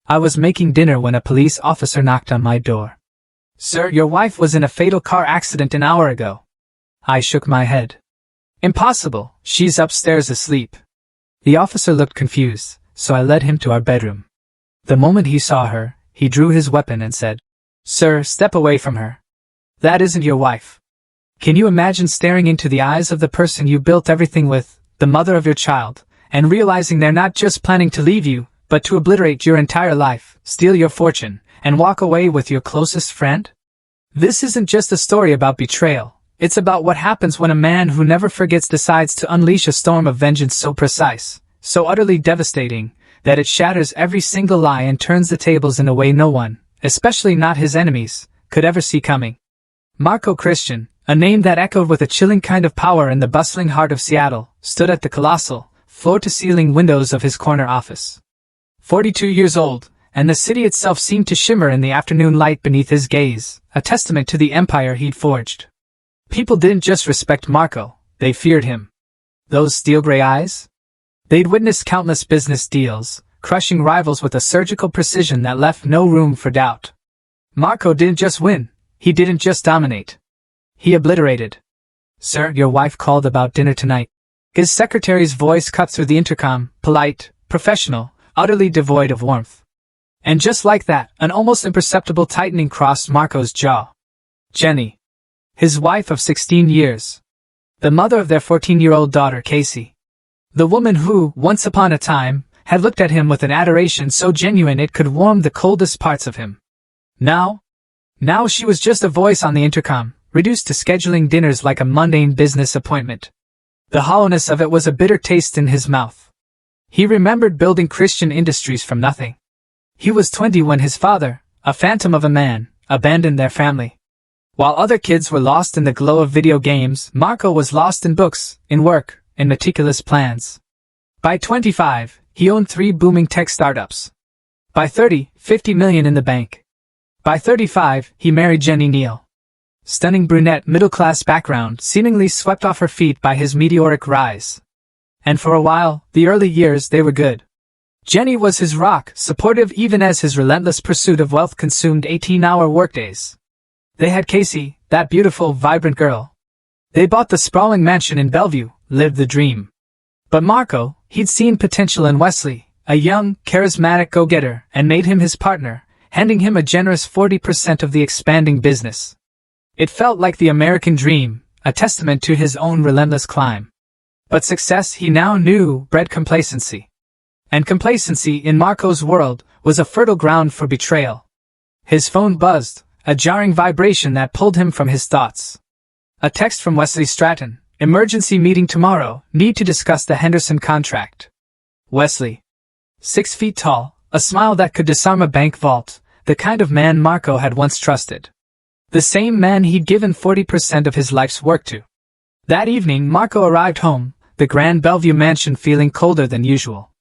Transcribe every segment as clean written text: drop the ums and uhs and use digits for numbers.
I was making dinner when a police officer knocked on my door. Sir, your wife was in a fatal car accident an hour ago. I shook my head. Impossible, she's upstairs asleep. The officer looked confused, so I led him to our bedroom. The moment he saw her, he drew his weapon and said, Sir, step away from her. That isn't your wife. Can you imagine staring into the eyes of the person you built everything with, the mother of your child, and realizing they're not just planning to leave you, but to obliterate your entire life, steal your fortune, and walk away with your closest friend? This isn't just a story about betrayal. It's about what happens when a man who never forgets decides to unleash a storm of vengeance so precise, so utterly devastating, that it shatters every single lie and turns the tables in a way no one, especially not his enemies, could ever see coming. Marco Christian, a name that echoed with a chilling kind of power in the bustling heart of Seattle, stood at the colossal, floor-to-ceiling windows of his corner office. 42 years old, and the city itself seemed to shimmer in the afternoon light beneath his gaze, a testament to the empire he'd forged. People didn't just respect Marco, they feared him. Those steel-gray eyes? They'd witnessed countless business deals, crushing rivals with a surgical precision that left no room for doubt. Marco didn't just win, he didn't just dominate. He obliterated. Sir, your wife called about dinner tonight. His secretary's voice cut through the intercom, polite, professional, utterly devoid of warmth. And just like that, an almost imperceptible tightening crossed Marco's jaw. Jenny. His wife of 16 years. The mother of their 14-year-old daughter, Casey. The woman who, once upon a time, had looked at him with an adoration so genuine it could warm the coldest parts of him. Now she was just a voice on the intercom, reduced to scheduling dinners like a mundane business appointment. The hollowness of it was a bitter taste in his mouth. He remembered building Christian Industries from nothing. He was 20 when his father, a phantom of a man, abandoned their family. While other kids were lost in the glow of video games, Marco was lost in books, in work, in meticulous plans. By 25, he owned 3 booming tech startups. By 30, 50 million in the bank. By 35, he married Jenny Neal. Stunning brunette middle-class background, seemingly swept off her feet by his meteoric rise. And for a while, the early years, they were good. Jenny was his rock, supportive even as his relentless pursuit of wealth consumed 18-hour workdays. They had Casey, that beautiful, vibrant girl. They bought the sprawling mansion in Bellevue, lived the dream. But Marco, he'd seen potential in Wesley, a young, charismatic go-getter, and made him his partner, handing him a generous 40% of the expanding business. It felt like the American dream, a testament to his own relentless climb. But success, he now knew, bred complacency. And complacency, in Marco's world, was a fertile ground for betrayal. His phone buzzed, a jarring vibration that pulled him from his thoughts. A text from Wesley Stratton. Emergency meeting tomorrow, need to discuss the Henderson contract. Wesley. 6 feet tall, a smile that could disarm a bank vault, the kind of man Marco had once trusted. The same man he'd given 40% of his life's work to. That evening Marco arrived home, the grand Bellevue mansion feeling colder than usual.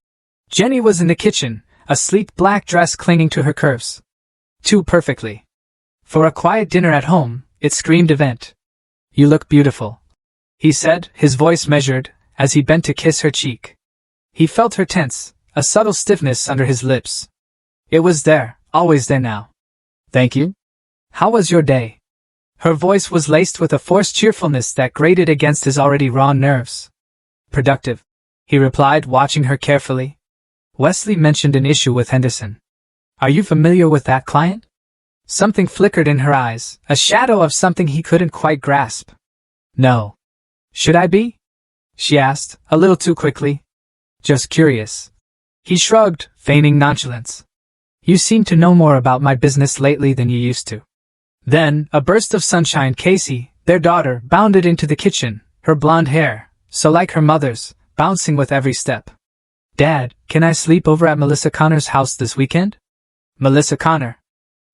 Jenny was in the kitchen, a sleek black dress clinging to her curves. Too perfectly. For a quiet dinner at home, it screamed event. You look beautiful, he said, his voice measured, as he bent to kiss her cheek. He felt her tense, a subtle stiffness under his lips. It was there, always there now. Thank you. How was your day? Her voice was laced with a forced cheerfulness that grated against his already raw nerves. Productive, he replied, watching her carefully. Wesley mentioned an issue with Henderson. Are you familiar with that client? Something flickered in her eyes, a shadow of something he couldn't quite grasp. No. Should I be? She asked, a little too quickly. Just curious. He shrugged, feigning nonchalance. You seem to know more about my business lately than you used to. Then, a burst of sunshine. Casey, their daughter, bounded into the kitchen, her blonde hair, so like her mother's, bouncing with every step. Dad, can I sleep over at Melissa Connor's house this weekend? Melissa Connor.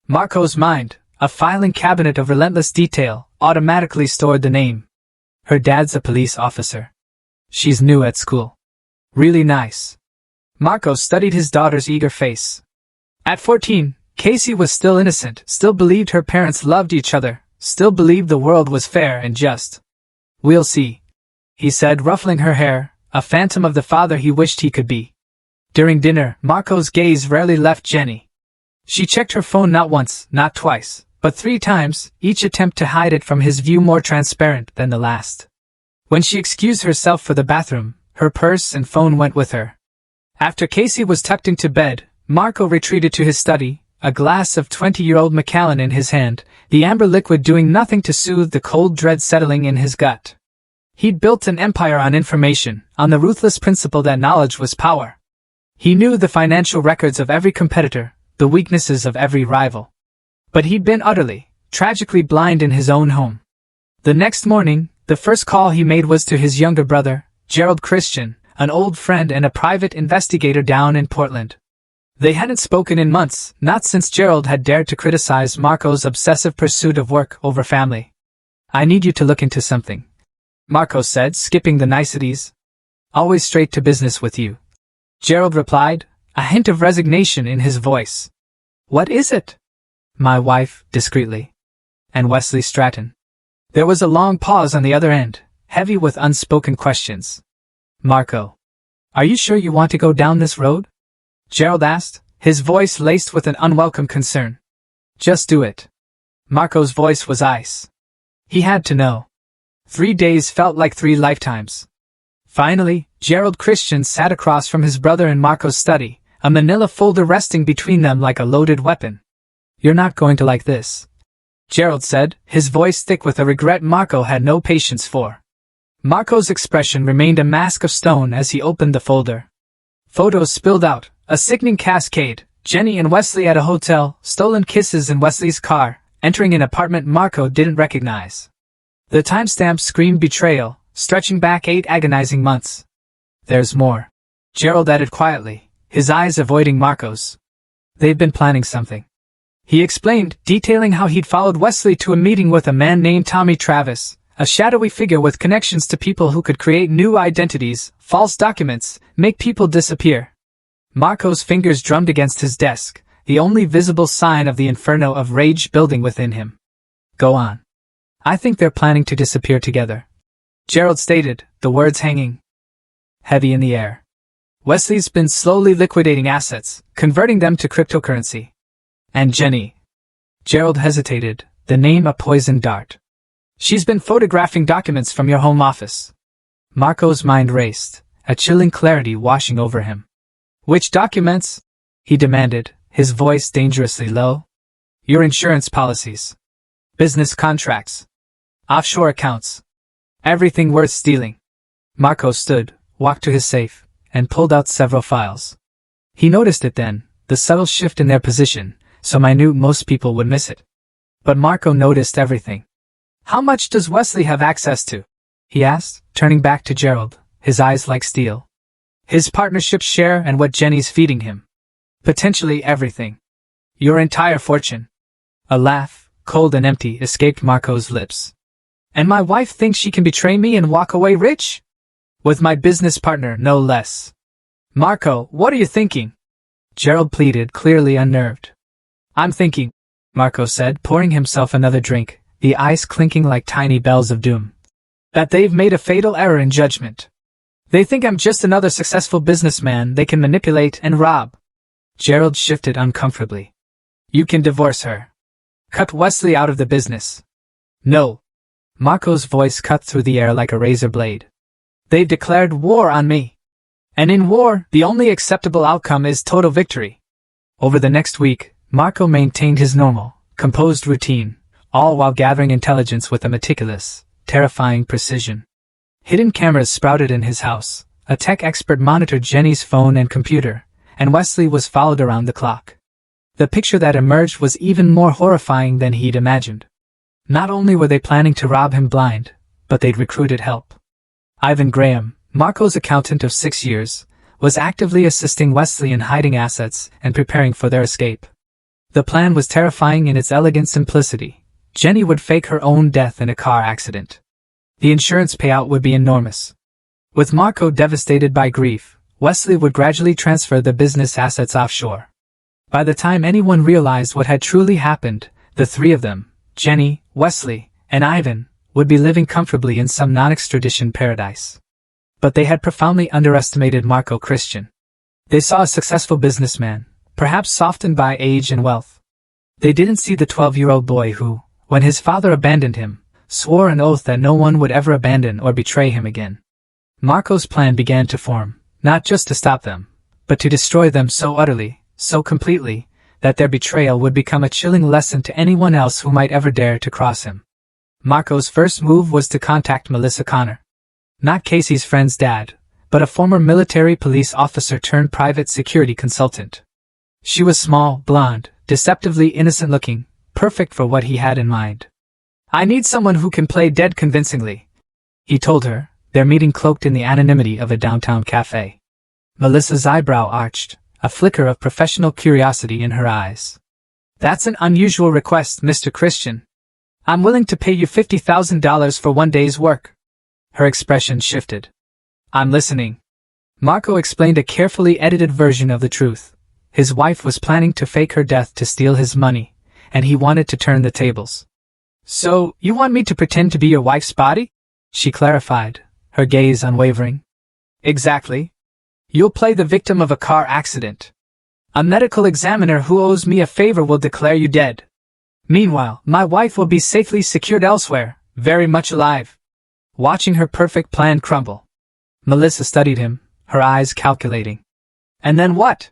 Marco's mind, a filing cabinet of relentless detail, automatically stored the name. Her dad's a police officer. She's new at school. Really nice. Marco studied his daughter's eager face. At 14, Casey was still innocent, still believed her parents loved each other, still believed the world was fair and just. We'll see, he said, ruffling her hair, a phantom of the father he wished he could be. During dinner, Marco's gaze rarely left Jenny. She checked her phone not once, not twice, but 3 times, each attempt to hide it from his view more transparent than the last. When she excused herself for the bathroom, her purse and phone went with her. After Casey was tucked into bed, Marco retreated to his study, a glass of 20-year-old Macallan in his hand, the amber liquid doing nothing to soothe the cold dread settling in his gut. He'd built an empire on information, on the ruthless principle that knowledge was power. He knew the financial records of every competitor, the weaknesses of every rival. But he'd been utterly, tragically blind in his own home. The next morning, the first call he made was to his younger brother, Gerald Christian, an old friend and a private investigator down in Portland. They hadn't spoken in months, not since Gerald had dared to criticize Marco's obsessive pursuit of work over family. "I need you to look into something," Marco said, skipping the niceties. "Always straight to business with you." Gerald replied, a hint of resignation in his voice. "What is it?" "My wife," discreetly. "And Wesley Stratton." There was a long pause on the other end, heavy with unspoken questions. "Marco, are you sure you want to go down this road?" Gerald asked, his voice laced with an unwelcome concern. "Just do it." Marco's voice was ice. He had to know. 3 days felt like 3 lifetimes. Finally, Gerald Christian sat across from his brother in Marco's study, a manila folder resting between them like a loaded weapon. "You're not going to like this," Gerald said, his voice thick with a regret Marco had no patience for. Marco's expression remained a mask of stone as he opened the folder. Photos spilled out, a sickening cascade: Jenny and Wesley at a hotel, stolen kisses in Wesley's car, entering an apartment Marco didn't recognize. The timestamp screamed betrayal, stretching back 8 agonizing months. "There's more," Gerald added quietly, his eyes avoiding Marco's. "They've been planning something." He explained, detailing how he'd followed Wesley to a meeting with a man named Tommy Travis, a shadowy figure with connections to people who could create new identities, false documents, make people disappear. Marco's fingers drummed against his desk, the only visible sign of the inferno of rage building within him. "Go on." "I think they're planning to disappear together," Gerald stated, the words hanging heavy in the air. "Wesley's been slowly liquidating assets, converting them to cryptocurrency. And Jenny," Gerald hesitated, the name a poisoned dart. "She's been photographing documents from your home office." Marco's mind raced, a chilling clarity washing over him. "Which documents?" he demanded, his voice dangerously low. "Your insurance policies. Business contracts. Offshore accounts. Everything worth stealing." Marco stood, walked to his safe, and pulled out several files. He noticed it then, the subtle shift in their position, so minute most people would miss it. But Marco noticed everything. "How much does Wesley have access to?" he asked, turning back to Gerald, his eyes like steel. "His partnership share and what Jenny's feeding him." "Potentially everything. Your entire fortune." A laugh, cold and empty, escaped Marco's lips. "And my wife thinks she can betray me and walk away rich? With my business partner, no less." "Marco, what are you thinking?" Gerald pleaded, clearly unnerved. "I'm thinking," Marco said, pouring himself another drink, the ice clinking like tiny bells of doom, "that they've made a fatal error in judgment. They think I'm just another successful businessman they can manipulate and rob." Gerald shifted uncomfortably. "You can divorce her. Cut Wesley out of the business." "No." Marco's voice cut through the air like a razor blade. "They've declared war on me. And in war, the only acceptable outcome is total victory." Over the next week, Marco maintained his normal, composed routine, all while gathering intelligence with a meticulous, terrifying precision. Hidden cameras sprouted in his house, a tech expert monitored Jenny's phone and computer, and Wesley was followed around the clock. The picture that emerged was even more horrifying than he'd imagined. Not only were they planning to rob him blind, but they'd recruited help. Ivan Graham, Marco's accountant of 6 years, was actively assisting Wesley in hiding assets and preparing for their escape. The plan was terrifying in its elegant simplicity. Jenny would fake her own death in a car accident. The insurance payout would be enormous. With Marco devastated by grief, Wesley would gradually transfer the business assets offshore. By the time anyone realized what had truly happened, the 3 of them, Jenny, Wesley, and Ivan, would be living comfortably in some non-extradition paradise. But they had profoundly underestimated Marco Christian. They saw a successful businessman, perhaps softened by age and wealth. They didn't see the 12-year-old boy who, when his father abandoned him, swore an oath that no one would ever abandon or betray him again. Marco's plan began to form, not just to stop them, but to destroy them so utterly, so completely, that their betrayal would become a chilling lesson to anyone else who might ever dare to cross him. Marco's first move was to contact Melissa Connor. Not Casey's friend's dad, but a former military police officer turned private security consultant. She was small, blonde, deceptively innocent-looking, perfect for what he had in mind. "I need someone who can play dead convincingly," he told her, their meeting cloaked in the anonymity of a downtown cafe. Melissa's eyebrow arched, a flicker of professional curiosity in her eyes. "That's an unusual request, Mr. Christian. I'm willing to pay you $50,000 for one day's work." Her expression shifted. "I'm listening." Marco explained a carefully edited version of the truth. His wife was planning to fake her death to steal his money, and he wanted to turn the tables. "So, you want me to pretend to be your wife's body?" she clarified, her gaze unwavering. "Exactly. You'll play the victim of a car accident. A medical examiner who owes me a favor will declare you dead. Meanwhile, my wife will be safely secured elsewhere, very much alive." Watching her perfect plan crumble, Melissa studied him, her eyes calculating. "And then what?"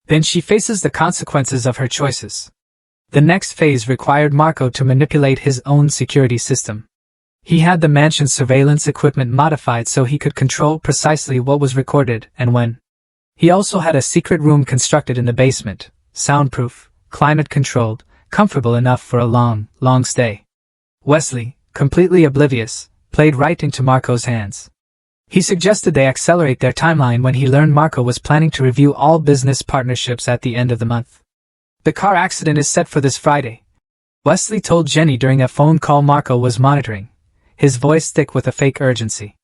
"Then she faces the consequences of her choices." The next phase required Marco to manipulate his own security system. He had the mansion's surveillance equipment modified so he could control precisely what was recorded and when. He also had a secret room constructed in the basement, soundproof, climate-controlled, comfortable enough for a long, long stay. Wesley, completely oblivious, played right into Marco's hands. He suggested they accelerate their timeline when he learned Marco was planning to review all business partnerships at the end of the month. "The car accident is set for this Friday," Wesley told Jenny during a phone call Marco was monitoring, his voice thick with a fake urgency.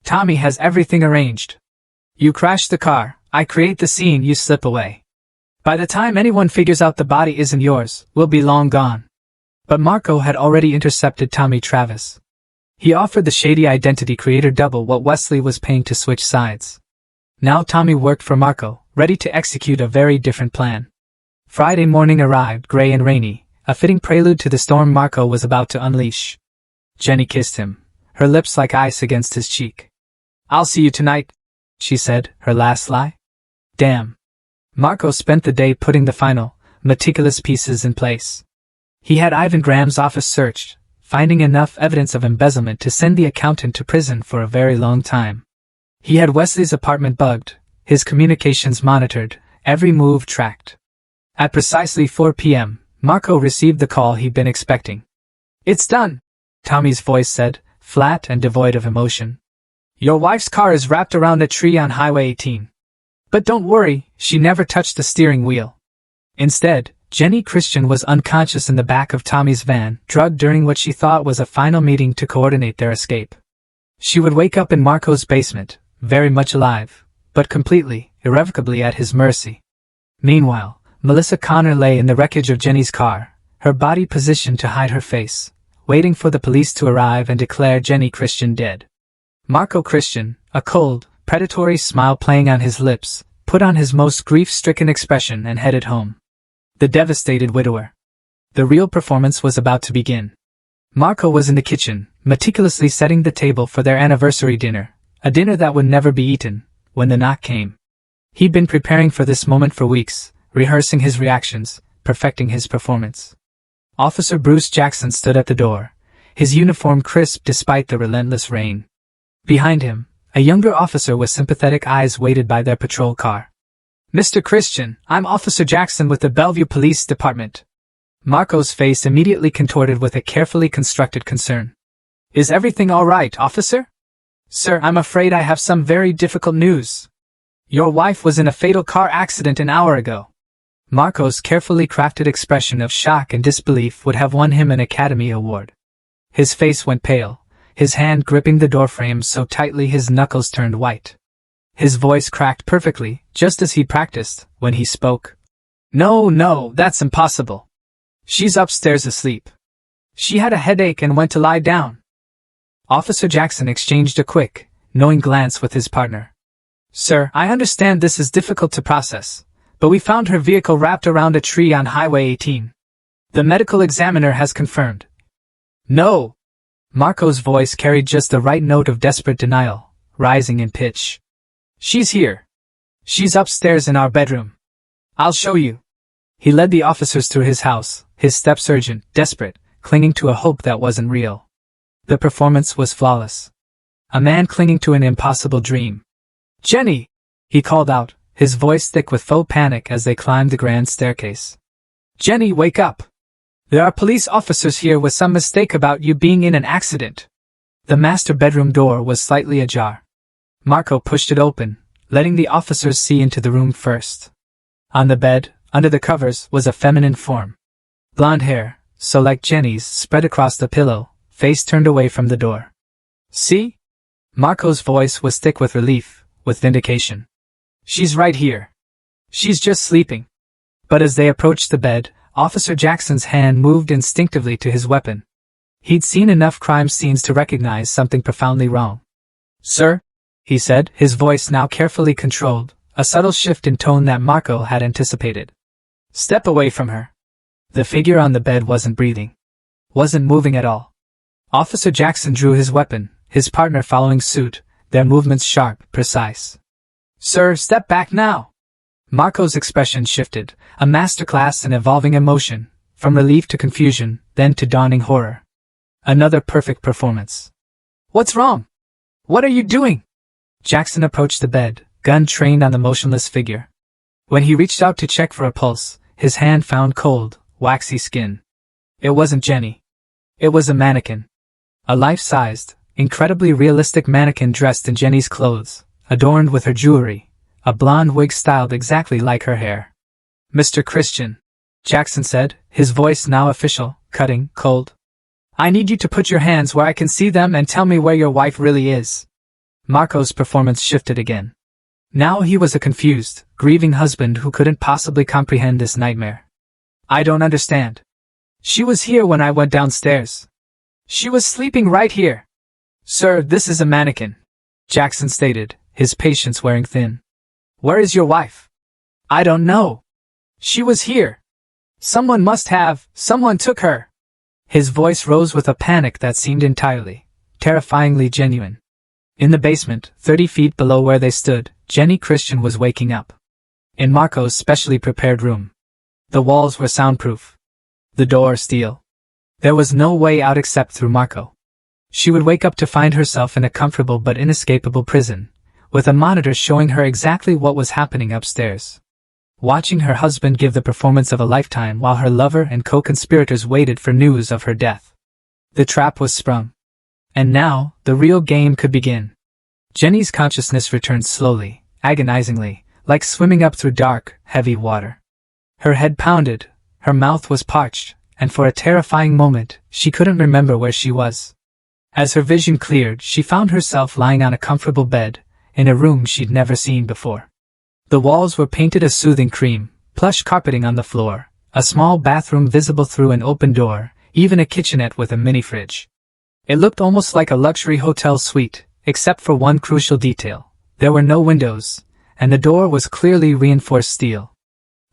"Tommy has everything arranged. You crash the car, I create the scene, you slip away. By the time anyone figures out the body isn't yours, we'll be long gone." But Marco had already intercepted Tommy Travis. He offered the shady identity creator double what Wesley was paying to switch sides. Now Tommy worked for Marco, ready to execute a very different plan. Friday morning arrived, gray and rainy, a fitting prelude to the storm Marco was about to unleash. Jenny kissed him, her lips like ice against his cheek. "I'll see you tonight," she said, her last lie. Damn. Marco spent the day putting the final, meticulous pieces in place. He had Ivan Graham's office searched, finding enough evidence of embezzlement to send the accountant to prison for a very long time. He had Wesley's apartment bugged, his communications monitored, every move tracked. At precisely 4 p.m., Marco received the call he'd been expecting. "It's done," Tommy's voice said, flat and devoid of emotion. "Your wife's car is wrapped around a tree on Highway 18. But don't worry, she never touched the steering wheel." Instead, Jenny Christian was unconscious in the back of Tommy's van, drugged during what she thought was a final meeting to coordinate their escape. She would wake up in Marco's basement, very much alive, but completely, irrevocably at his mercy. Meanwhile, Melissa Connor lay in the wreckage of Jenny's car, her body positioned to hide her face, waiting for the police to arrive and declare Jenny Christian dead. Marco Christian, a cold, predatory smile playing on his lips, put on his most grief-stricken expression and headed home. The devastated widower. The real performance was about to begin. Marco was in the kitchen, meticulously setting the table for their anniversary dinner, a dinner that would never be eaten, when the knock came. He'd been preparing for this moment for weeks, rehearsing his reactions, perfecting his performance. Officer Bruce Jackson stood at the door, his uniform crisp despite the relentless rain. Behind him, a younger officer with sympathetic eyes waited by their patrol car. "Mr. Christian, I'm Officer Jackson with the Bellevue Police Department." Marco's face immediately contorted with a carefully constructed concern. "Is everything all right, officer?" "Sir, I'm afraid I have some very difficult news. Your wife was in a fatal car accident an hour ago." Marco's carefully crafted expression of shock and disbelief would have won him an Academy Award. His face went pale, his hand gripping the doorframe so tightly his knuckles turned white. His voice cracked perfectly, just as he'd practiced, when he spoke. No, that's impossible. She's upstairs asleep. She had a headache and went to lie down." Officer Jackson exchanged a quick, knowing glance with his partner. Sir, I understand this is difficult to process, but we found her vehicle wrapped around a tree on Highway 18. The medical examiner has confirmed. No! Marco's voice carried just the right note of desperate denial, rising in pitch. She's here. She's upstairs in our bedroom. I'll show you. He led the officers through his house, his steps urgent, desperate, clinging to a hope that wasn't real. The performance was flawless. A man clinging to an impossible dream. Jenny! He called out, his voice thick with faux panic as they climbed the grand staircase. Jenny, wake up! There are police officers here with some mistake about you being in an accident. The master bedroom door was slightly ajar. Marco pushed it open, letting the officers see into the room first. On the bed, under the covers, was a feminine form. Blonde hair, so like Jenny's, spread across the pillow, face turned away from the door. See? Marco's voice was thick with relief, with vindication. She's right here. She's just sleeping. But as they approached the bed, Officer Jackson's hand moved instinctively to his weapon. He'd seen enough crime scenes to recognize something profoundly wrong. Sir, he said, his voice now carefully controlled, a subtle shift in tone that Marco had anticipated. Step away from her. The figure on the bed wasn't breathing. Wasn't moving at all. Officer Jackson drew his weapon, his partner following suit, their movements sharp, precise. Sir, step back now! Marco's expression shifted, a masterclass in evolving emotion, from relief to confusion, then to dawning horror. Another perfect performance. What's wrong? What are you doing? Jackson approached the bed, gun trained on the motionless figure. When he reached out to check for a pulse, his hand found cold, waxy skin. It wasn't Jenny. It was a mannequin. A life-sized, incredibly realistic mannequin dressed in Jenny's clothes, adorned with her jewelry, a blonde wig styled exactly like her hair. Mr. Christian, Jackson said, his voice now official, cutting, cold. I need you to put your hands where I can see them and tell me where your wife really is. Marco's performance shifted again. Now he was a confused, grieving husband who couldn't possibly comprehend this nightmare. I don't understand. She was here when I went downstairs. She was sleeping right here. Sir, this is a mannequin, Jackson stated, his patience wearing thin. Where is your wife? I don't know. She was here. Someone took her. His voice rose with a panic that seemed entirely, terrifyingly genuine. In the basement, 30 feet below where they stood, Jenny Christian was waking up. In Marco's specially prepared room. The walls were soundproof. The door steel. There was no way out except through Marco. She would wake up to find herself in a comfortable but inescapable prison, with a monitor showing her exactly what was happening upstairs. Watching her husband give the performance of a lifetime while her lover and co-conspirators waited for news of her death. The trap was sprung. And now, the real game could begin. Jenny's consciousness returned slowly, agonizingly, like swimming up through dark, heavy water. Her head pounded, her mouth was parched, and for a terrifying moment, she couldn't remember where she was. As her vision cleared, she found herself lying on a comfortable bed, in a room she'd never seen before. The walls were painted a soothing cream, plush carpeting on the floor, a small bathroom visible through an open door, even a kitchenette with a mini-fridge. It looked almost like a luxury hotel suite, except for one crucial detail. There were no windows, and the door was clearly reinforced steel.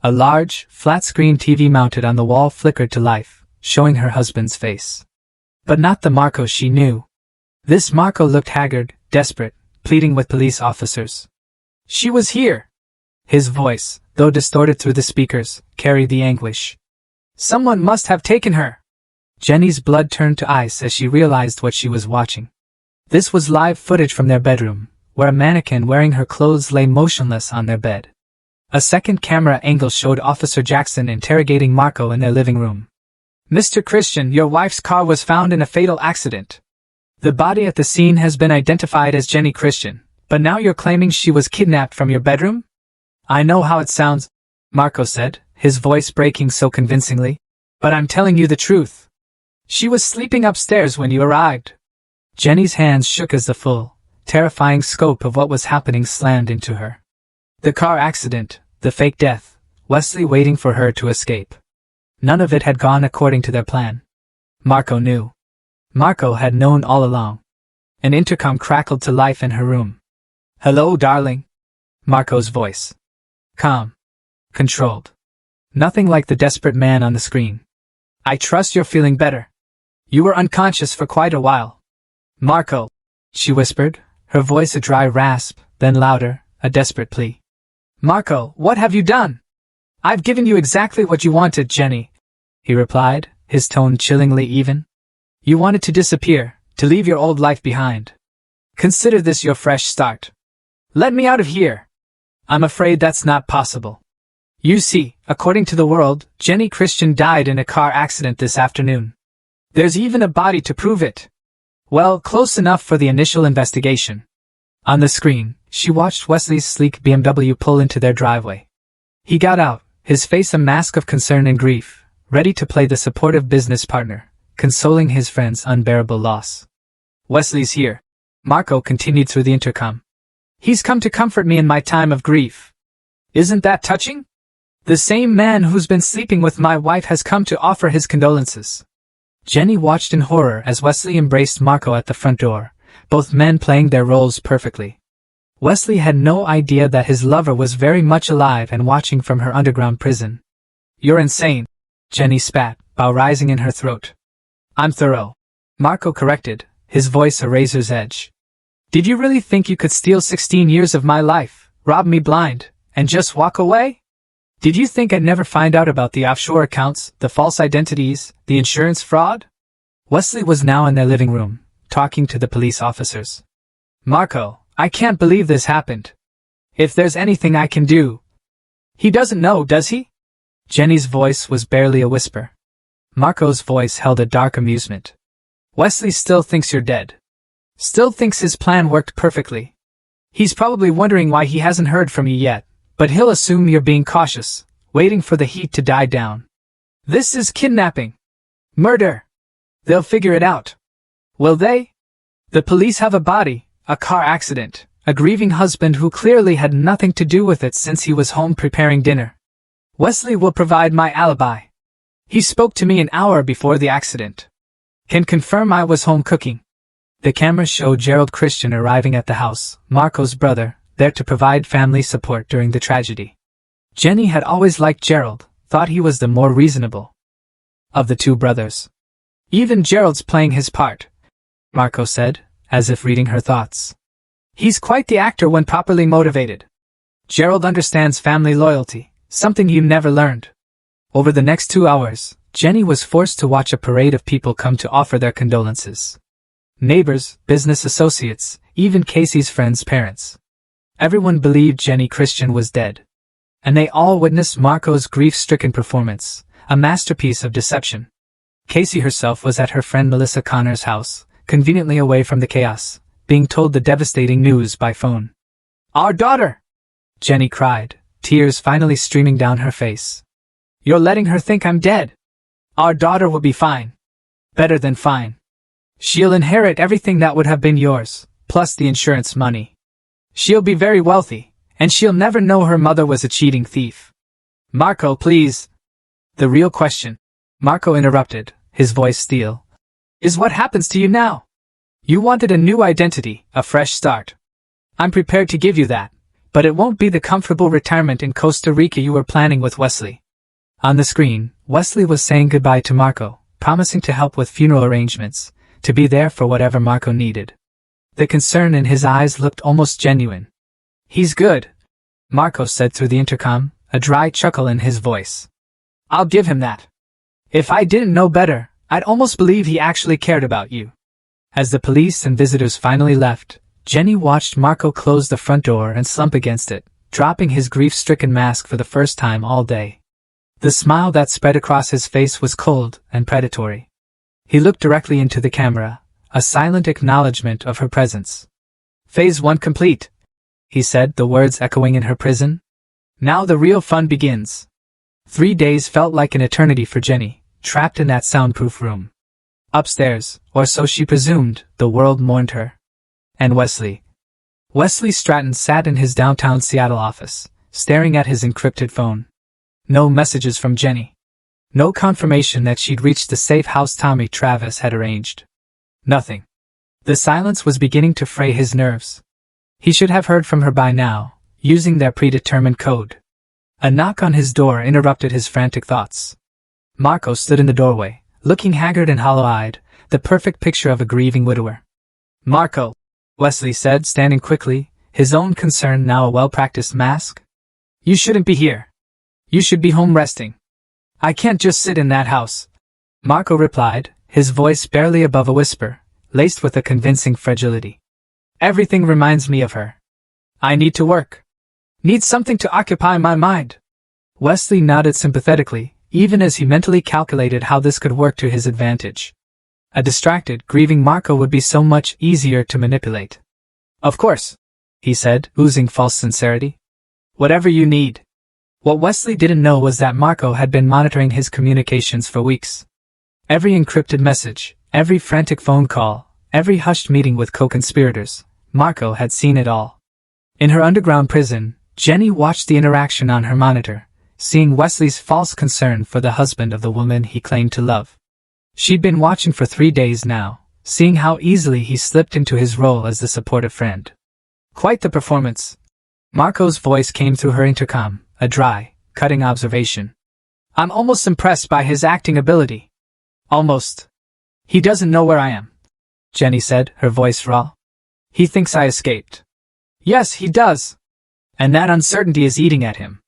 A large, flat-screen TV mounted on the wall flickered to life, showing her husband's face. But not the Marco she knew. This Marco looked haggard, desperate, pleading with police officers. She was here! His voice, though distorted through the speakers, carried the anguish. Someone must have taken her! Jenny's blood turned to ice as she realized what she was watching. This was live footage from their bedroom, where a mannequin wearing her clothes lay motionless on their bed. A second camera angle showed Officer Jackson interrogating Marco in their living room. Mr. Christian, your wife's car was found in a fatal accident. The body at the scene has been identified as Jenny Christian, but now you're claiming she was kidnapped from your bedroom? I know how it sounds, Marco said, his voice breaking so convincingly, but I'm telling you the truth. She was sleeping upstairs when you arrived. Jenny's hands shook as the full, terrifying scope of what was happening slammed into her. The car accident, the fake death, Wesley waiting for her to escape. None of it had gone according to their plan. Marco knew. Marco had known all along. An intercom crackled to life in her room. Hello, darling. Marco's voice. Calm. Controlled. Nothing like the desperate man on the screen. I trust you're feeling better. You were unconscious for quite a while. Marco, she whispered, her voice a dry rasp, then louder, a desperate plea. Marco, what have you done? I've given you exactly what you wanted, Jenny, he replied, his tone chillingly even. You wanted to disappear, to leave your old life behind. Consider this your fresh start. Let me out of here. I'm afraid that's not possible. You see, according to the world, Jenny Christian died in a car accident this afternoon. There's even a body to prove it. Well, close enough for the initial investigation. On the screen, she watched Wesley's sleek BMW pull into their driveway. He got out, his face a mask of concern and grief, ready to play the supportive business partner, consoling his friend's unbearable loss. Wesley's here, Marco continued through the intercom. He's come to comfort me in my time of grief. Isn't that touching? The same man who's been sleeping with my wife has come to offer his condolences. Jenny watched in horror as Wesley embraced Marco at the front door, both men playing their roles perfectly. Wesley had no idea that his lover was very much alive and watching from her underground prison. You're insane, Jenny spat, bow rising in her throat. I'm thorough, Marco corrected, his voice a razor's edge. Did you really think you could steal 16 years of my life, rob me blind, and just walk away? Did you think I'd never find out about the offshore accounts, the false identities, the insurance fraud? Wesley was now in their living room, talking to the police officers. Marco, I can't believe this happened. If there's anything I can do. He doesn't know, does he? Jenny's voice was barely a whisper. Marco's voice held a dark amusement. Wesley still thinks you're dead. Still thinks his plan worked perfectly. He's probably wondering why he hasn't heard from you yet, but he'll assume you're being cautious, waiting for the heat to die down. This is kidnapping. Murder. They'll figure it out. Will they? The police have a body, a car accident, a grieving husband who clearly had nothing to do with it since he was home preparing dinner. Wesley will provide my alibi. He spoke to me an hour before the accident. Can confirm I was home cooking. The camera showed Gerald Christian arriving at the house, Marco's brother, there to provide family support during the tragedy. Jenny had always liked Gerald, thought he was the more reasonable of the two brothers. Even Gerald's playing his part, Marco said, as if reading her thoughts. He's quite the actor when properly motivated. Gerald understands family loyalty, something you never learned. Over the next 2 hours, Jenny was forced to watch a parade of people come to offer their condolences. Neighbors, business associates, even Casey's friends' parents. Everyone believed Jenny Christian was dead. And they all witnessed Marco's grief-stricken performance, a masterpiece of deception. Casey herself was at her friend Melissa Connor's house, conveniently away from the chaos, being told the devastating news by phone. Our daughter! Jenny cried, tears finally streaming down her face. You're letting her think I'm dead. Our daughter will be fine. Better than fine. She'll inherit everything that would have been yours, plus the insurance money. She'll be very wealthy, and she'll never know her mother was a cheating thief. Marco, please. The real question, Marco interrupted, his voice steel, is what happens to you now? You wanted a new identity, a fresh start. I'm prepared to give you that, but it won't be the comfortable retirement in Costa Rica you were planning with Wesley. On the screen, Wesley was saying goodbye to Marco, promising to help with funeral arrangements, to be there for whatever Marco needed. The concern in his eyes looked almost genuine. He's good, Marco said through the intercom, a dry chuckle in his voice. I'll give him that. If I didn't know better, I'd almost believe he actually cared about you. As the police and visitors finally left, Jenny watched Marco close the front door and slump against it, dropping his grief-stricken mask for the first time all day. The smile that spread across his face was cold and predatory. He looked directly into the camera, a silent acknowledgement of her presence. Phase 1 complete, he said, the words echoing in her prison. Now the real fun begins. 3 days felt like an eternity for Jenny, trapped in that soundproof room. Upstairs, or so she presumed, the world mourned her. And Wesley. Wesley Stratton sat in his downtown Seattle office, staring at his encrypted phone. No messages from Jenny. No confirmation that she'd reached the safe house Tommy Travis had arranged. Nothing. The silence was beginning to fray his nerves. He should have heard from her by now, using their predetermined code. A knock on his door interrupted his frantic thoughts. Marco stood in the doorway, looking haggard and hollow-eyed, the perfect picture of a grieving widower. "Marco," Wesley said, standing quickly, his own concern now a well-practiced mask. "You shouldn't be here. You should be home resting." "I can't just sit in that house," Marco replied, his voice barely above a whisper, laced with a convincing fragility. "Everything reminds me of her. I need to work. Need something to occupy my mind." Wesley nodded sympathetically, even as he mentally calculated how this could work to his advantage. A distracted, grieving Marco would be so much easier to manipulate. "Of course," he said, oozing false sincerity. "Whatever you need." What Wesley didn't know was that Marco had been monitoring his communications for weeks. Every encrypted message, every frantic phone call, every hushed meeting with co-conspirators, Marco had seen it all. In her underground prison, Jenny watched the interaction on her monitor, seeing Wesley's false concern for the husband of the woman he claimed to love. She'd been watching for 3 days now, seeing how easily he slipped into his role as the supportive friend. "Quite the performance." Marco's voice came through her intercom, a dry, cutting observation. "I'm almost impressed by his acting ability." "Almost. He doesn't know where I am," Jenny said, her voice raw. "He thinks I escaped." "Yes, he does. And that uncertainty is eating at him.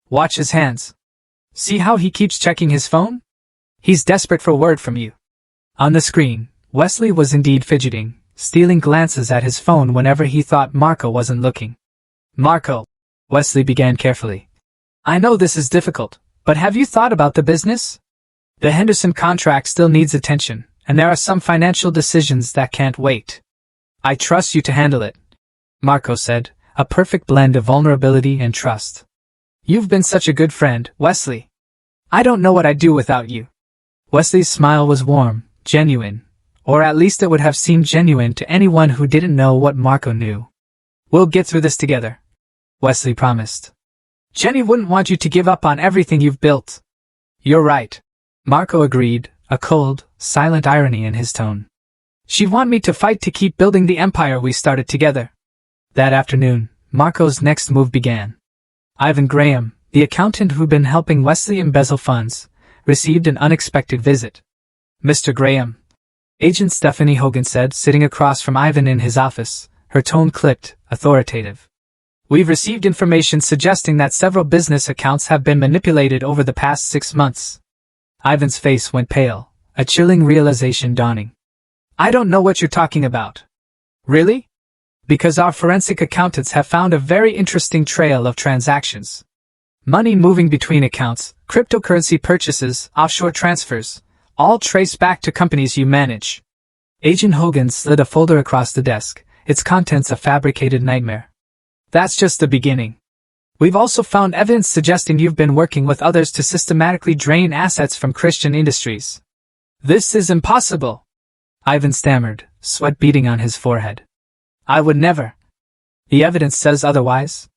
Watch his hands. See how he keeps checking his phone? He's desperate for word from you." On the screen, Wesley was indeed fidgeting, stealing glances at his phone whenever he thought Marco wasn't looking. "Marco," Wesley began carefully. "I know this is difficult, but have you thought about the business? The Henderson contract still needs attention, and there are some financial decisions that can't wait. I trust you to handle it," Marco said, a perfect blend of vulnerability and trust. "You've been such a good friend, Wesley. I don't know what I'd do without you." Wesley's smile was warm, genuine, or at least it would have seemed genuine to anyone who didn't know what Marco knew. "We'll get through this together," Wesley promised. "Jenny wouldn't want you to give up on everything you've built." "You're right," Marco agreed, a cold, silent irony in his tone. "She'd want me to fight to keep building the empire we started together." That afternoon, Marco's next move began. Ivan Graham, the accountant who'd been helping Wesley embezzle funds, received an unexpected visit. "Mr. Graham," Agent Stephanie Hogan said, sitting across from Ivan in his office, her tone clipped, authoritative. "We've received information suggesting that several business accounts have been manipulated over the past 6 months. Ivan's face went pale, a chilling realization dawning. "I don't know what you're talking about." "Really?" "Because our forensic accountants have found a very interesting trail of transactions. Money moving between accounts, cryptocurrency purchases, offshore transfers, all traced back to companies you manage." Agent Hogan slid a folder across the desk, its contents a fabricated nightmare. "That's just the beginning. We've also found evidence suggesting you've been working with others to systematically drain assets from Christian industries." "This is impossible," Ivan stammered, sweat beading on his forehead. "I would never. The evidence says otherwise.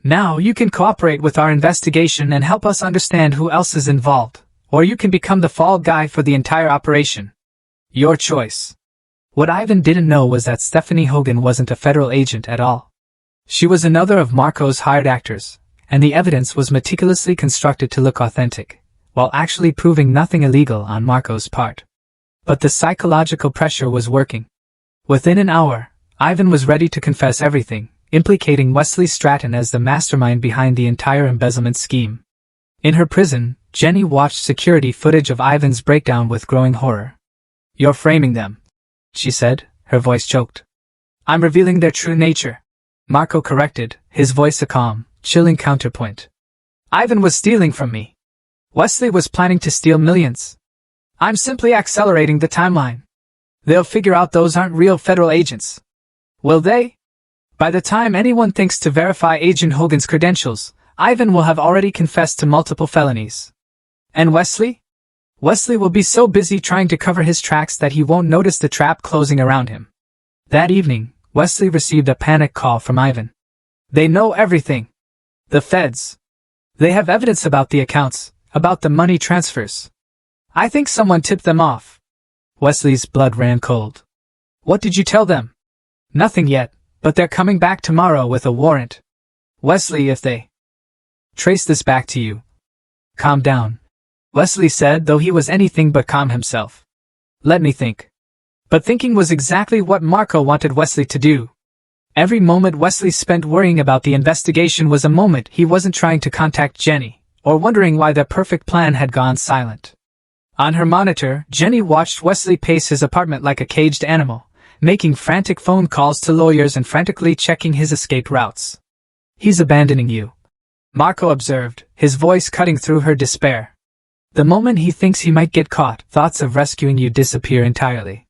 Now you can cooperate with our investigation and help us understand who else is involved, or you can become the fall guy for the entire operation. Your choice." What Ivan didn't know was that Stephanie Hogan wasn't a federal agent at all. She was another of Marco's hired actors, and the evidence was meticulously constructed to look authentic, while actually proving nothing illegal on Marco's part. But the psychological pressure was working. Within an hour, Ivan was ready to confess everything, implicating Wesley Stratton as the mastermind behind the entire embezzlement scheme. In her prison, Jenny watched security footage of Ivan's breakdown with growing horror. "You're framing them," she said, her voice choked. "I'm revealing their true nature," Marco corrected, his voice a calm, chilling counterpoint. "Ivan was stealing from me. Wesley was planning to steal millions. I'm simply accelerating the timeline. They'll figure out those aren't real federal agents. Will they? By the time anyone thinks to verify Agent Hogan's credentials, Ivan will have already confessed to multiple felonies. And Wesley? Wesley will be so busy trying to cover his tracks that he won't notice the trap closing around him." That evening, Wesley received a panic call from Ivan. "They know everything. The feds. They have evidence about the accounts, about the money transfers. I think someone tipped them off." Wesley's blood ran cold. "What did you tell them?" "Nothing yet, but they're coming back tomorrow with a warrant." Wesley, if they trace this back to you. Calm down, Wesley said, though he was anything but calm himself. Let me think. But thinking was exactly what Marco wanted Wesley to do. Every moment Wesley spent worrying about the investigation was a moment he wasn't trying to contact Jenny, or wondering why their perfect plan had gone silent. On her monitor, Jenny watched Wesley pace his apartment like a caged animal, making frantic phone calls to lawyers and frantically checking his escape routes. He's abandoning you, Marco observed, his voice cutting through her despair. The moment he thinks he might get caught, thoughts of rescuing you disappear entirely.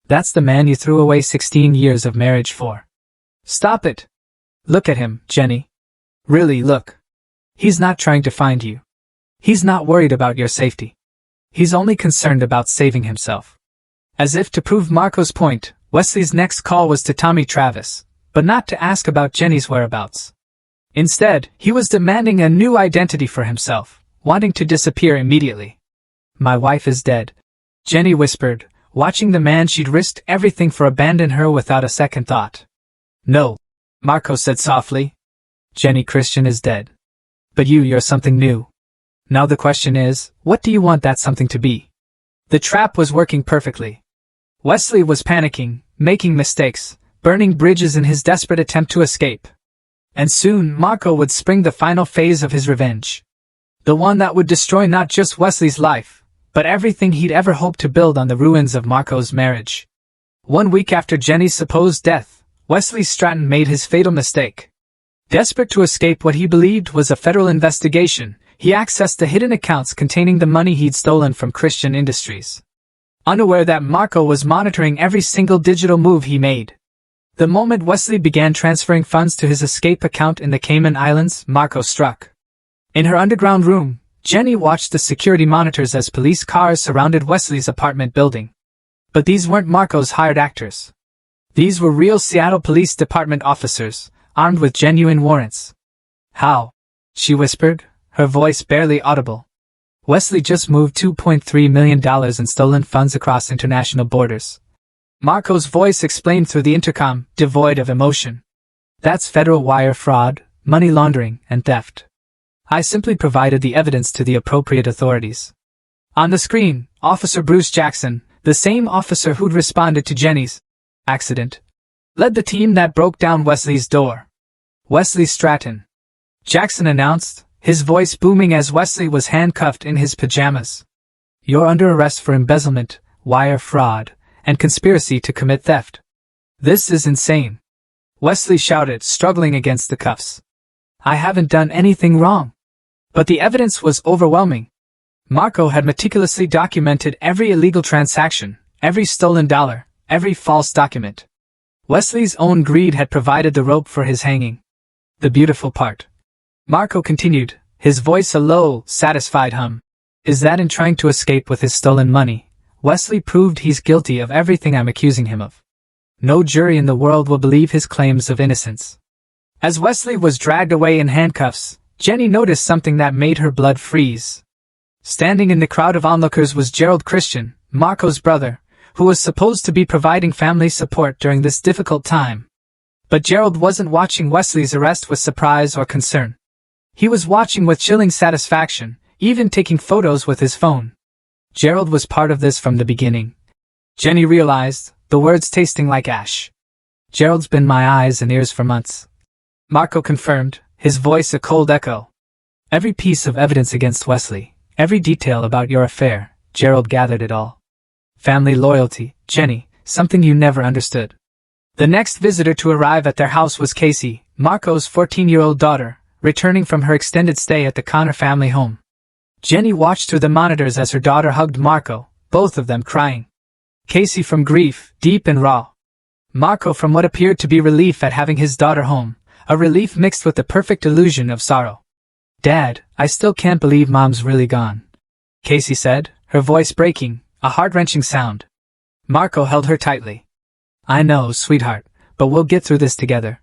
That's the man you threw away 16 years of marriage for. Stop it. Look at him, Jenny. Really, look. He's not trying to find you. He's not worried about your safety. He's only concerned about saving himself. As if to prove Marco's point, Wesley's next call was to Tommy Travis, but not to ask about Jenny's whereabouts. Instead, he was demanding a new identity for himself, wanting to disappear immediately. My wife is dead, Jenny whispered, watching the man she'd risked everything for abandon her without a second thought. No, Marco said softly. Jenny Christian is dead. But you're something new. Now the question is, what do you want that something to be? The trap was working perfectly. Wesley was panicking, making mistakes, burning bridges in his desperate attempt to escape. And soon Marco would spring the final phase of his revenge. The one that would destroy not just Wesley's life, but everything he'd ever hoped to build on the ruins of Marco's marriage. 1 week after Jenny's supposed death, Wesley Stratton made his fatal mistake. Desperate to escape what he believed was a federal investigation, he accessed the hidden accounts containing the money he'd stolen from Christian Industries. Unaware that Marco was monitoring every single digital move he made. The moment Wesley began transferring funds to his escape account in the Cayman Islands, Marco struck. In her underground room, Jenny watched the security monitors as police cars surrounded Wesley's apartment building. But these weren't Marco's hired actors. These were real Seattle Police Department officers, armed with genuine warrants. How? She whispered, her voice barely audible. Wesley just moved $2.3 million in stolen funds across international borders. Marco's voice explained through the intercom, devoid of emotion. That's federal wire fraud, money laundering, and theft. I simply provided the evidence to the appropriate authorities. On the screen, Officer Bruce Jackson, the same officer who'd responded to Jenny's accident, led the team that broke down Wesley's door. Wesley Stratton, Jackson announced, his voice booming as Wesley was handcuffed in his pajamas. You're under arrest for embezzlement, wire fraud, and conspiracy to commit theft. This is insane, Wesley shouted, struggling against the cuffs. I haven't done anything wrong. But the evidence was overwhelming. Marco had meticulously documented every illegal transaction, every stolen dollar, every false document. Wesley's own greed had provided the rope for his hanging. The beautiful part, Marco continued, his voice a low, satisfied hum, is that in trying to escape with his stolen money, Wesley proved he's guilty of everything I'm accusing him of. No jury in the world will believe his claims of innocence. As Wesley was dragged away in handcuffs, Jenny noticed something that made her blood freeze. Standing in the crowd of onlookers was Gerald Christian, Marco's brother, who was supposed to be providing family support during this difficult time. But Gerald wasn't watching Wesley's arrest with surprise or concern. He was watching with chilling satisfaction, even taking photos with his phone. Gerald was part of this from the beginning. Jenny realized, the words tasting like ash. Gerald's been my eyes and ears for months. Marco confirmed, his voice a cold echo. Every piece of evidence against Wesley, every detail about your affair, Gerald gathered it all. Family loyalty, Jenny, something you never understood. The next visitor to arrive at their house was Casey, Marco's 14-year-old daughter, returning from her extended stay at the Connor family home. Jenny watched through the monitors as her daughter hugged Marco, both of them crying. Casey from grief, deep and raw. Marco from what appeared to be relief at having his daughter home, a relief mixed with the perfect illusion of sorrow. Dad, I still can't believe Mom's really gone, Casey said, her voice breaking, a heart-wrenching sound. Marco held her tightly. I know, sweetheart, but we'll get through this together.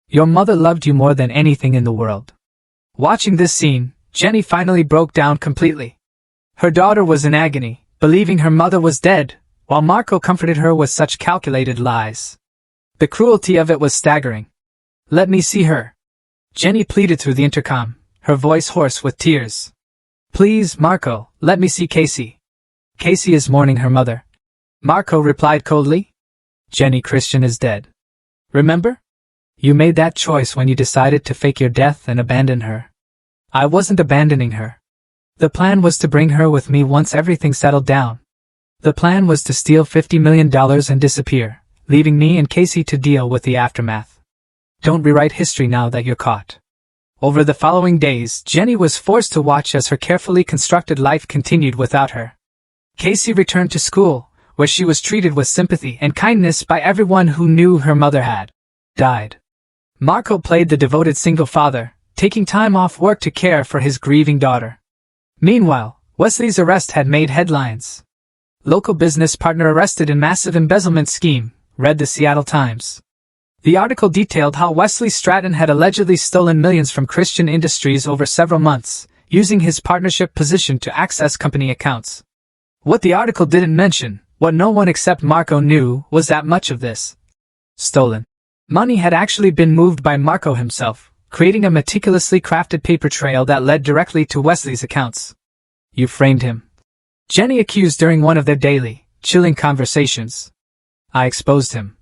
Your mother loved you more than anything in the world. Watching this scene, Jenny finally broke down completely. Her daughter was in agony, believing her mother was dead, while Marco comforted her with such calculated lies. The cruelty of it was staggering. Let me see her, Jenny pleaded through the intercom, her voice hoarse with tears. "Please, Marco, let me see Casey. Casey is mourning her mother." Marco replied coldly. "Jenny Christian is dead. Remember? You made that choice when you decided to fake your death and abandon her." "I wasn't abandoning her. The plan was to bring her with me once everything settled down. The plan was to steal $50 million and disappear, leaving me and Casey to deal with the aftermath. Don't rewrite history now that you're caught." Over the following days, Jenny was forced to watch as her carefully constructed life continued without her. Casey returned to school, where she was treated with sympathy and kindness by everyone who knew her mother had died. Marco played the devoted single father, taking time off work to care for his grieving daughter. Meanwhile, Wesley's arrest had made headlines. "Local business partner arrested in massive embezzlement scheme," read the Seattle Times. The article detailed how Wesley Stratton had allegedly stolen millions from Christian Industries over several months, using his partnership position to access company accounts. What the article didn't mention, what no one except Marco knew, was that much of this stolen money had actually been moved by Marco himself, creating a meticulously crafted paper trail that led directly to Wesley's accounts. "You framed him," Jenny accused during one of their daily, chilling conversations. "I exposed him,"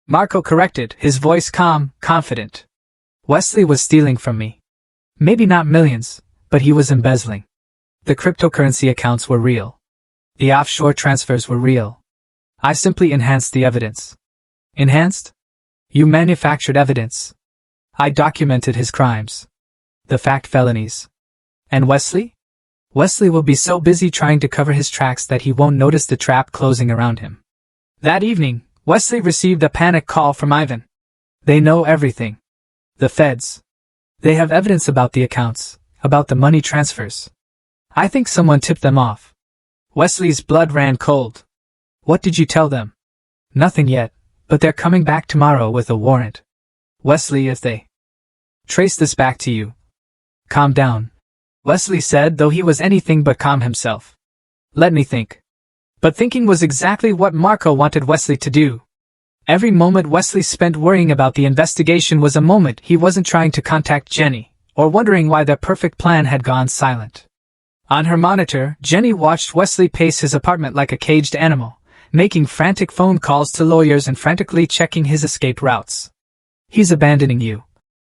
Marco corrected, his voice calm, confident. "Wesley was stealing from me. Maybe not millions, but he was embezzling. The cryptocurrency accounts were real. The offshore transfers were real. I simply enhanced the evidence." "Enhanced? You manufactured evidence." "I documented his crimes. The fact felonies." "And Wesley? Wesley will be so busy trying to cover his tracks that he won't notice the trap closing around him." That evening, Wesley received a panic call from Ivan. "They know everything. The feds. They have evidence about the accounts, about the money transfers. I think someone tipped them off." Wesley's blood ran cold. "What did you tell them?" "Nothing yet, but they're coming back tomorrow with a warrant." "Wesley, if they trace this back to you." "Calm down," Wesley said, though he was anything but calm himself. "Let me think." But thinking was exactly what Marco wanted Wesley to do. Every moment Wesley spent worrying about the investigation was a moment he wasn't trying to contact Jenny, or wondering why their perfect plan had gone silent. On her monitor, Jenny watched Wesley pace his apartment like a caged animal, making frantic phone calls to lawyers and frantically checking his escape routes. "He's abandoning you,"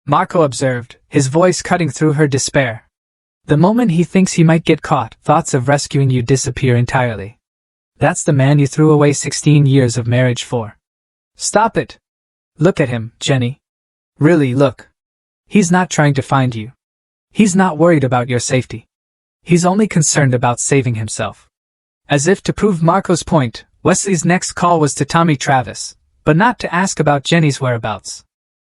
Marco observed, his voice cutting through her despair. "The moment he thinks he might get caught, thoughts of rescuing you disappear entirely. That's the man you threw away 16 years of marriage for." "Stop it. Look at him, Jenny. Really, look. He's not trying to find you. He's not worried about your safety. He's only concerned about saving himself." As if to prove Marco's point, Wesley's next call was to Tommy Travis, but not to ask about Jenny's whereabouts.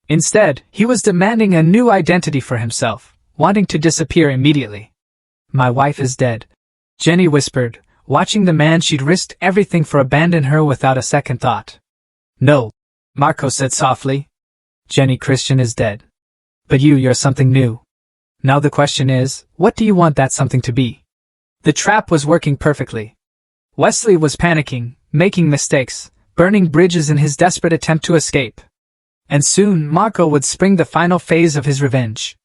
Instead, he was demanding a new identity for himself, wanting to disappear immediately. "My wife is dead," Jenny whispered, watching the man she'd risked everything for abandon her without a second thought. "No," Marco said softly. "Jenny Christian is dead. But you're something new. Now the question is, what do you want that something to be?" The trap was working perfectly. Wesley was panicking, making mistakes, burning bridges in his desperate attempt to escape. And soon Marco would spring the final phase of his revenge.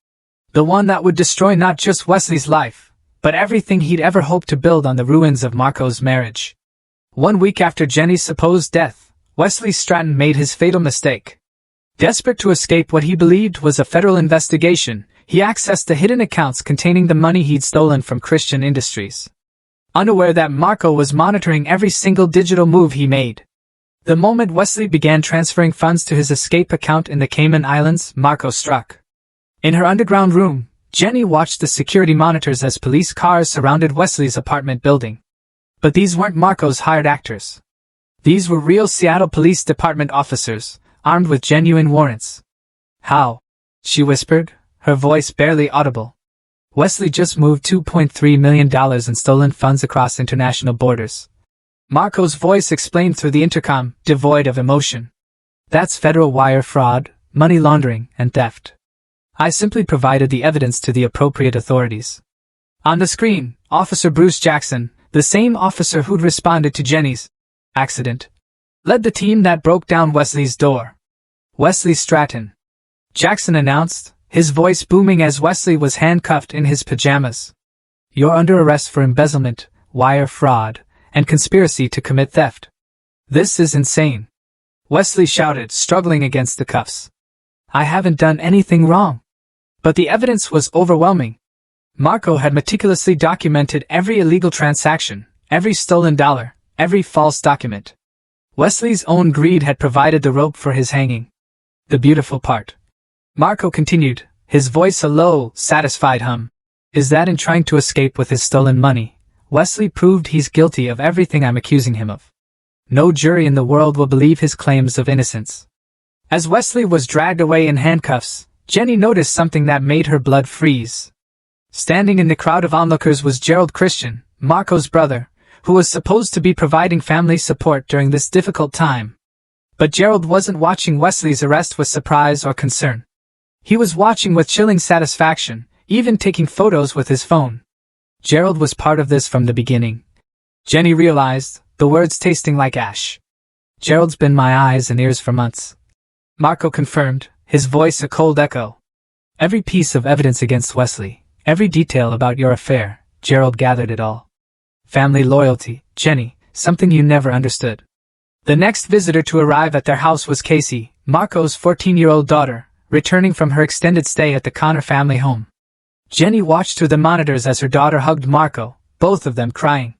The one that would destroy not just Wesley's life, but everything he'd ever hoped to build on the ruins of Marco's marriage. 1 week after Jenny's supposed death, Wesley Stratton made his fatal mistake. Desperate to escape what he believed was a federal investigation, he accessed the hidden accounts containing the money he'd stolen from Christian Industries. Unaware that Marco was monitoring every single digital move he made. The moment Wesley began transferring funds to his escape account in the Cayman Islands, Marco struck. In her underground room, Jenny watched the security monitors as police cars surrounded Wesley's apartment building. But these weren't Marco's hired actors. These were real Seattle Police Department officers, armed with genuine warrants. "How?" she whispered, her voice barely audible. "Wesley just moved $2.3 million in stolen funds across international borders." Marco's voice explained through the intercom, devoid of emotion. "That's federal wire fraud, money laundering, and theft. I simply provided the evidence to the appropriate authorities." On the screen, Officer Bruce Jackson, the same officer who'd responded to Jenny's accident, led the team that broke down Wesley's door. "Wesley Stratton," Jackson announced, his voice booming as Wesley was handcuffed in his pajamas. "You're under arrest for embezzlement, wire fraud, and conspiracy to commit theft." "This is insane," Wesley shouted, struggling against the cuffs. "I haven't done anything wrong." But the evidence was overwhelming. Marco had meticulously documented every illegal transaction, every stolen dollar, every false document. Wesley's own greed had provided the rope for his hanging. "The beautiful part," Marco continued, his voice a low, satisfied hum, "is that in trying to escape with his stolen money, Wesley proved he's guilty of everything I'm accusing him of. No jury in the world will believe his claims of innocence." As Wesley was dragged away in handcuffs, Jenny noticed something that made her blood freeze. Standing in the crowd of onlookers was Gerald Christian, Marco's brother, who was supposed to be providing family support during this difficult time. But Gerald wasn't watching Wesley's arrest with surprise or concern. He was watching with chilling satisfaction, even taking photos with his phone. Gerald was part of this from the beginning. Jenny realized, the words tasting like ash. "Gerald's been my eyes and ears for months," Marco confirmed, his voice a cold echo. "Every piece of evidence against Wesley, every detail about your affair, Gerald gathered it all. Family loyalty, Jenny, something you never understood." The next visitor to arrive at their house was Casey, Marco's 14-year-old daughter, returning from her extended stay at the Connor family home. Jenny watched through the monitors as her daughter hugged Marco, both of them crying.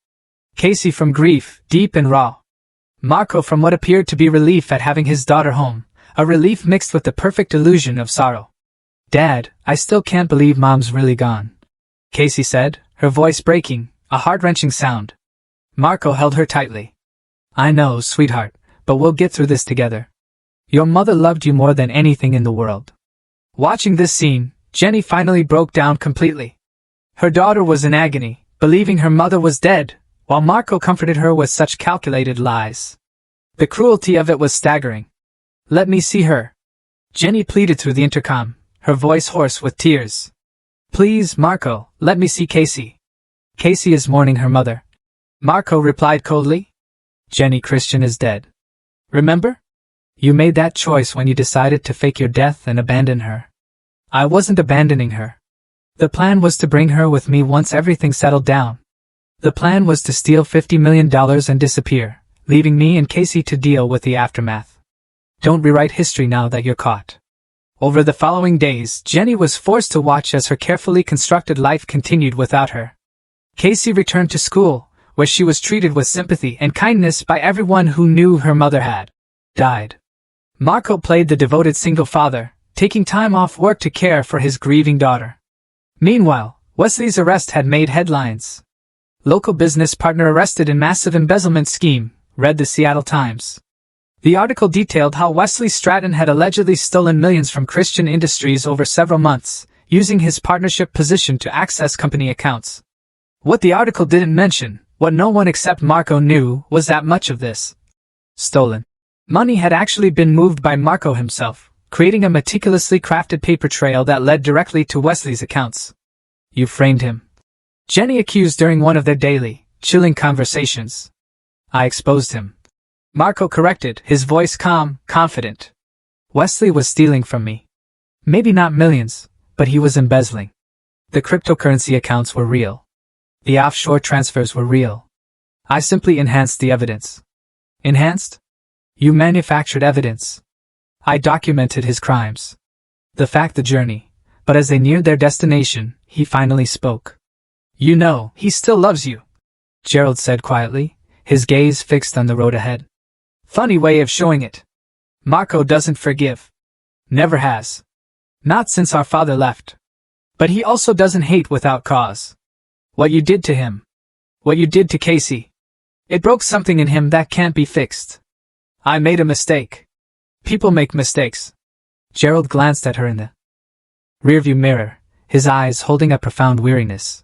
Casey from grief, deep and raw. Marco from what appeared to be relief at having his daughter home, a relief mixed with the perfect illusion of sorrow. "Dad, I still can't believe Mom's really gone," Casey said, her voice breaking, a heart-wrenching sound. Marco held her tightly. "I know, sweetheart, but we'll get through this together. Your mother loved you more than anything in the world." Watching this scene, Jenny finally broke down completely. Her daughter was in agony, believing her mother was dead, while Marco comforted her with such calculated lies. The cruelty of it was staggering. "Let me see her," Jenny pleaded through the intercom, her voice hoarse with tears. "Please, Marco, let me see Casey. Casey is mourning her mother." Marco replied coldly. "Jenny Christian is dead. Remember? You made that choice when you decided to fake your death and abandon her. I wasn't abandoning her. The plan was to bring her with me once everything settled down. The plan was to steal $50 million and disappear, leaving me and Casey to deal with the aftermath. Don't rewrite history now that you're caught." Over the following days, Jenny was forced to watch as her carefully constructed life continued without her. Casey returned to school, where she was treated with sympathy and kindness by everyone who knew her mother had died. Marco played the devoted single father, taking time off work to care for his grieving daughter. Meanwhile, Wesley's arrest had made headlines. "Local business partner arrested in massive embezzlement scheme," read the Seattle Times. The article detailed how Wesley Stratton had allegedly stolen millions from Christian Industries over several months, using his partnership position to access company accounts. What the article didn't mention, what no one except Marco knew, was that much of this stolen money had actually been moved by Marco himself, creating a meticulously crafted paper trail that led directly to Wesley's accounts. "You framed him," Jenny accused during one of their daily, chilling conversations. "I exposed him," Marco corrected, his voice calm, confident. "Wesley was stealing from me. Maybe not millions, but he was embezzling. The cryptocurrency accounts were real. The offshore transfers were real. I simply enhanced the evidence." "Enhanced? You manufactured evidence." "I documented his crimes. The fact, the journey." But as they neared their destination, he finally spoke. "You know, he still loves you," Gerald said quietly, his gaze fixed on the road ahead. "Funny way of showing it. Marco doesn't forgive. Never has. Not since our father left. But he also doesn't hate without cause. What you did to him. What you did to Casey. It broke something in him that can't be fixed. I made a mistake. People make mistakes." Gerald glanced at her in the rearview mirror, his eyes holding a profound weariness.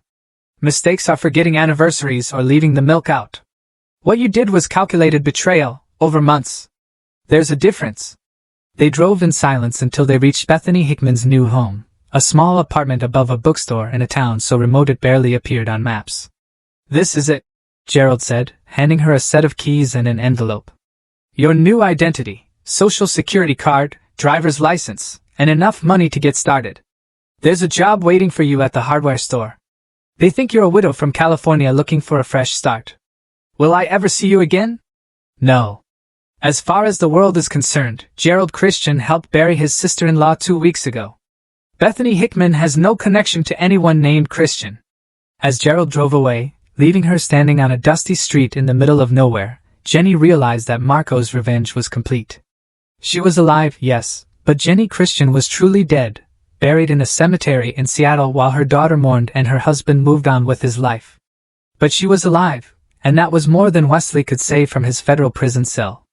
"Mistakes are forgetting anniversaries or leaving the milk out. What you did was calculated betrayal, over months. There's a difference." They drove in silence until they reached Bethany Hickman's new home, a small apartment above a bookstore in a town so remote it barely appeared on maps. "This is it," Gerald said, handing her a set of keys and an envelope. "Your new identity, social security card, driver's license, and enough money to get started. There's a job waiting for you at the hardware store. They think you're a widow from California looking for a fresh start. Will I ever see you again? No. As far as the world is concerned, Gerald Christian helped bury his sister-in-law 2 weeks ago. Bethany Hickman has no connection to anyone named Christian. As Gerald drove away, leaving her standing on a dusty street in the middle of nowhere, Jenny realized that Marco's revenge was complete. She was alive, yes, but Jenny Christian was truly dead, buried in a cemetery in Seattle while her daughter mourned and her husband moved on with his life. But she was alive, and that was more than Wesley could say from his federal prison cell.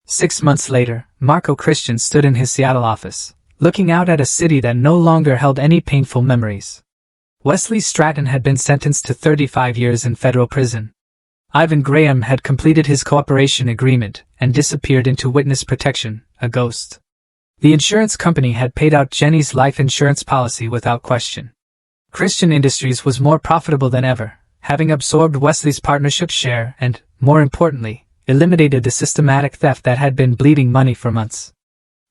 6 months later, Marco Christian stood in his Seattle office, looking out at a city that no longer held any painful memories. Wesley Stratton had been sentenced to 35 years in federal prison. Ivan Graham had completed his cooperation agreement and disappeared into witness protection, a ghost. The insurance company had paid out Jenny's life insurance policy without question. Christian Industries was more profitable than ever, having absorbed Wesley's partnership share and, more importantly, eliminated the systematic theft that had been bleeding money for months.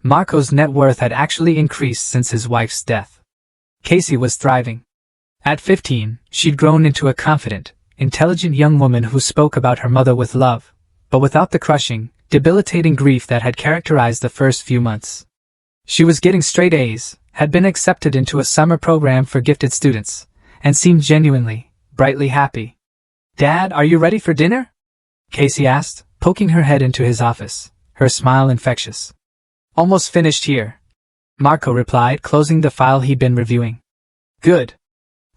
Marco's net worth had actually increased since his wife's death. Casey was thriving. At 15, she'd grown into a confident, intelligent young woman who spoke about her mother with love, but without the crushing, debilitating grief that had characterized the first few months. She was getting straight A's, had been accepted into a summer program for gifted students, and seemed genuinely, brightly happy. "Dad, are you ready for dinner?" Casey asked, poking her head into his office, her smile infectious. "Almost finished here," Marco replied, closing the file he'd been reviewing. "Good.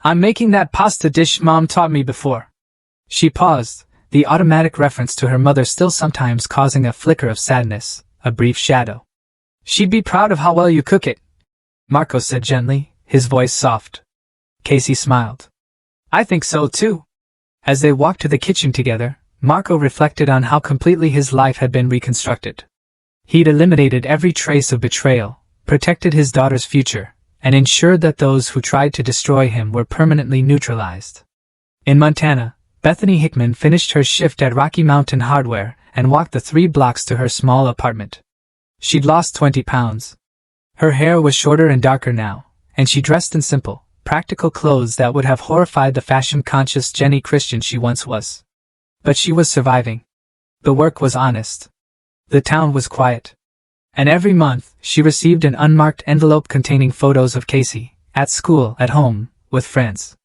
I'm making that pasta dish Mom taught me before." She paused, the automatic reference to her mother still sometimes causing a flicker of sadness, a brief shadow. "She'd be proud of how well you cook it," Marco said gently, his voice soft. Casey smiled. "I think so too." As they walked to the kitchen together, Marco reflected on how completely his life had been reconstructed. He'd eliminated every trace of betrayal, protected his daughter's future, and ensured that those who tried to destroy him were permanently neutralized. In Montana, Bethany Hickman finished her shift at Rocky Mountain Hardware and walked the 3 blocks to her small apartment. She'd lost 20 pounds. Her hair was shorter and darker now, and she dressed in simple, practical clothes that would have horrified the fashion-conscious Jenny Christian she once was. But she was surviving. The work was honest. The town was quiet. And every month, she received an unmarked envelope containing photos of Casey, at school, at home, with friends.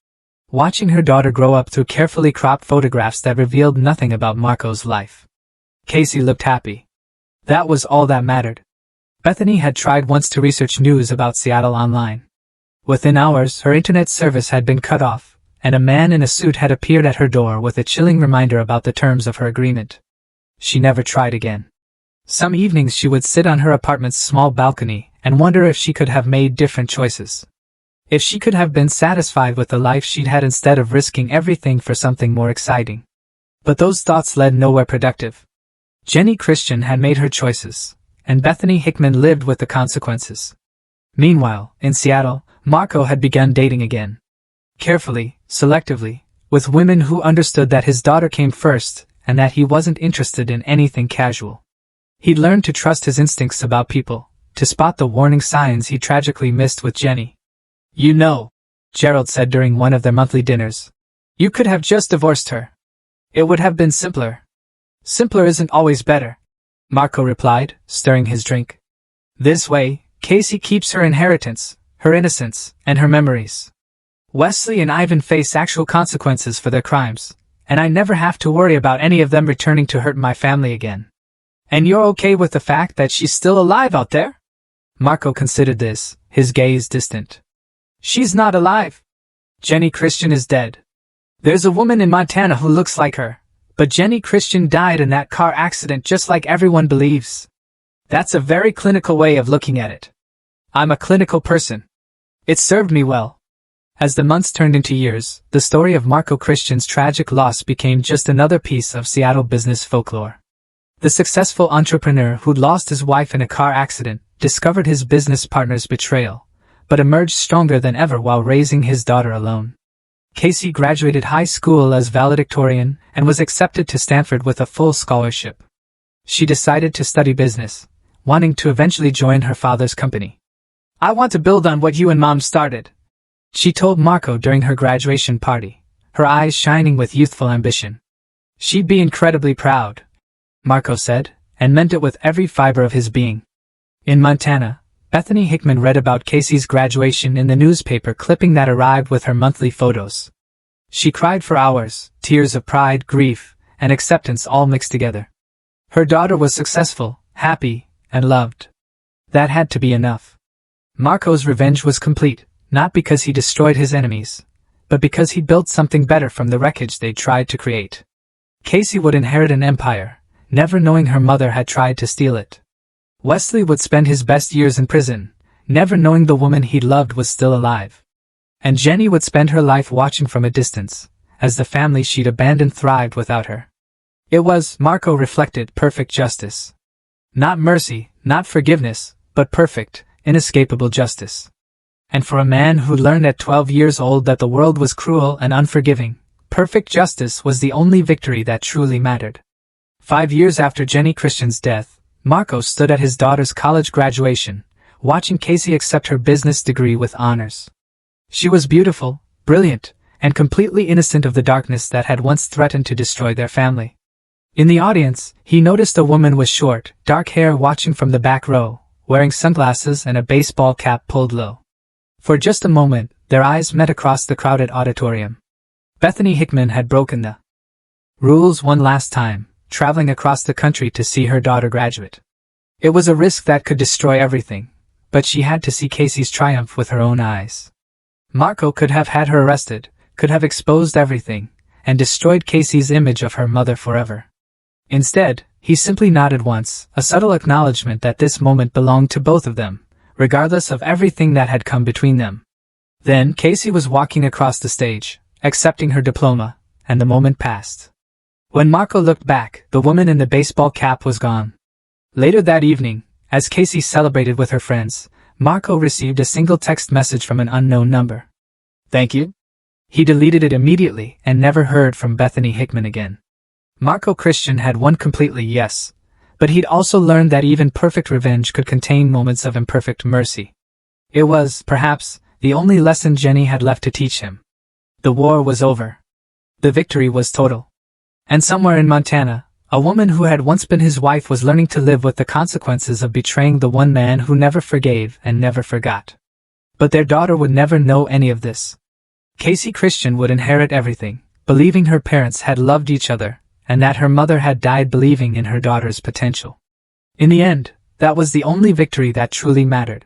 Watching her daughter grow up through carefully cropped photographs that revealed nothing about Marco's life. Casey looked happy. That was all that mattered. Bethany had tried once to research news about Seattle online. Within hours, her internet service had been cut off, and a man in a suit had appeared at her door with a chilling reminder about the terms of her agreement. She never tried again. Some evenings she would sit on her apartment's small balcony and wonder if she could have made different choices. If she could have been satisfied with the life she'd had instead of risking everything for something more exciting. But those thoughts led nowhere productive. Jenny Christian had made her choices, and Bethany Hickman lived with the consequences. Meanwhile, in Seattle, Marco had begun dating again. Carefully, selectively, with women who understood that his daughter came first and that he wasn't interested in anything casual. He'd learned to trust his instincts about people, to spot the warning signs he tragically missed with Jenny. "You know," Gerald said during one of their monthly dinners, "you could have just divorced her. It would have been simpler." "Simpler isn't always better," Marco replied, stirring his drink. "This way, Casey keeps her inheritance, her innocence, and her memories. Wesley and Ivan face actual consequences for their crimes, and I never have to worry about any of them returning to hurt my family again." "And you're okay with the fact that she's still alive out there?" Marco considered this, his gaze distant. "She's not alive. Jenny Christian is dead. There's a woman in Montana who looks like her, but Jenny Christian died in that car accident just like everyone believes. That's a very clinical way of looking at it. I'm a clinical person. It served me well." As the months turned into years, the story of Marco Christian's tragic loss became just another piece of Seattle business folklore. The successful entrepreneur who'd lost his wife in a car accident discovered his business partner's betrayal, but emerged stronger than ever while raising his daughter alone. Casey graduated high school as valedictorian and was accepted to Stanford with a full scholarship. She decided to study business, wanting to eventually join her father's company. "I want to build on what you and Mom started," She told Marco during her graduation party, her eyes shining with youthful ambition. She'd be incredibly proud, Marco said, and meant it with every fiber of his being. In Montana, Bethany Hickman read about Casey's graduation in the newspaper clipping that arrived with her monthly photos. She cried for hours, tears of pride, grief, and acceptance all mixed together. Her daughter was successful, happy, and loved. That had to be enough. Marco's revenge was complete, not because he destroyed his enemies, but because he built something better from the wreckage they tried to create. Casey would inherit an empire, never knowing her mother had tried to steal it. Wesley would spend his best years in prison, never knowing the woman he'd loved was still alive. And Jenny would spend her life watching from a distance, as the family she'd abandoned thrived without her. It was, Marco reflected, perfect justice. Not mercy, not forgiveness, but perfect, inescapable justice. And for a man who learned at 12 years old that the world was cruel and unforgiving, perfect justice was the only victory that truly mattered. 5 years after Jenny Christian's death, Marco stood at his daughter's college graduation, watching Casey accept her business degree with honors. She was beautiful, brilliant, and completely innocent of the darkness that had once threatened to destroy their family. In the audience, he noticed a woman with short, dark hair watching from the back row, wearing sunglasses and a baseball cap pulled low. For just a moment, their eyes met across the crowded auditorium. Bethany Hickman had broken the rules one last time, traveling across the country to see her daughter graduate. It was a risk that could destroy everything, but she had to see Casey's triumph with her own eyes. Marco could have had her arrested, could have exposed everything, and destroyed Casey's image of her mother forever. Instead, he simply nodded once, a subtle acknowledgement that this moment belonged to both of them, regardless of everything that had come between them. Then Casey was walking across the stage, accepting her diploma, and the moment passed. When Marco looked back, the woman in the baseball cap was gone. Later that evening, as Casey celebrated with her friends, Marco received a single text message from an unknown number. "Thank you." He deleted it immediately and never heard from Bethany Hickman again. Marco Christian had won completely, yes, but he'd also learned that even perfect revenge could contain moments of imperfect mercy. It was, perhaps, the only lesson Jenny had left to teach him. The war was over. The victory was total. And somewhere in Montana, a woman who had once been his wife was learning to live with the consequences of betraying the one man who never forgave and never forgot. But their daughter would never know any of this. Casey Christian would inherit everything, believing her parents had loved each other, and that her mother had died believing in her daughter's potential. In the end, that was the only victory that truly mattered.